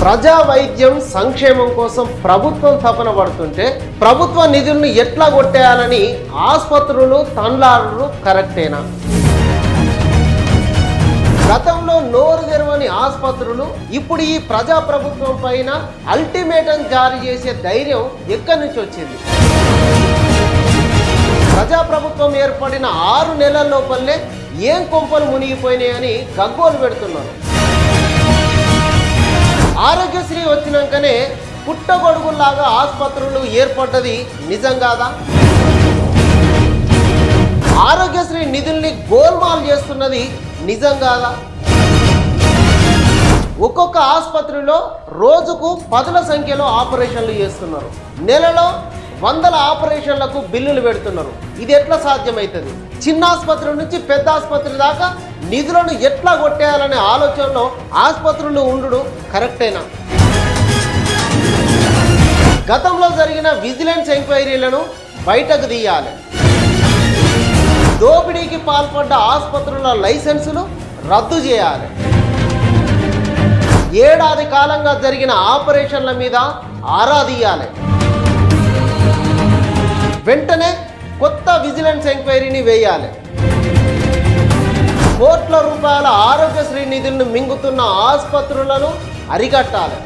ప్రజా వైద్యం సంక్షేమం కోసం ప్రభుత్వం తపన పడుతుంటే ప్రభుత్వ నిధులను ఎట్లా కొట్టేయాలని ఆసుపత్రులు తండ్లారులు కరెక్టేనా? గతంలో నోరు తెరవని ఆసుపత్రులు ఇప్పుడు ఈ ప్రజా ప్రభుత్వం పైన అల్టిమేటం జారీ చేసే ధైర్యం ఎక్కడి నుంచి వచ్చింది? ప్రజా ప్రభుత్వం ఏర్పడిన 6 నెలల లోపలనే ఏం కొంపలు మునిగిపోయినాయని గగ్గోలు పెడుతున్నారు. ఆరోగ్యశ్రీ వచ్చినాకనే పుట్టగొడుగుల్లాగా ఆసుపత్రులు ఏర్పడ్డది నిజం కాదా? ఆరోగ్యశ్రీ నిధుల్ని గోల్మాల్ చేస్తున్నది నిజం కాదా? ఒక్కొక్క ఆసుపత్రిలో రోజుకు 10ల సంఖ్యలో ఆపరేషన్లు చేస్తున్నారు. నెలలో 100ల ఆపరేషన్లకు బిల్లులు పెడుతున్నారు. ఇది ఎట్లా సాధ్యమవుతుంది? చిన్న ఆసుపత్రి నుంచి పెద్ద ఆసుపత్రి దాకా నిధులను ఎట్లా కొట్టేయాలనే ఆలోచనలో ఆసుపత్రులు ఉండు కరెక్టేనా? గతంలో జరిగిన విజిలెన్స్ ఎంక్వైరీలను బయటకు తీయాలి. దోపిడీకి పాల్పడ్డ ఆసుపత్రుల లైసెన్సులు రద్దు చేయాలి. ఏడాది కాలంగా జరిగిన ఆపరేషన్ల మీద ఆరా తీయాలి. వెంటనే కొత్త విజిలెన్స్ ఎంక్వైరీని వేయాలి. కోట్ల రూపాయల ఆరోగ్యశ్రీ నిధులను మింగుతున్న ఆసుపత్రులను అరికట్టాలి.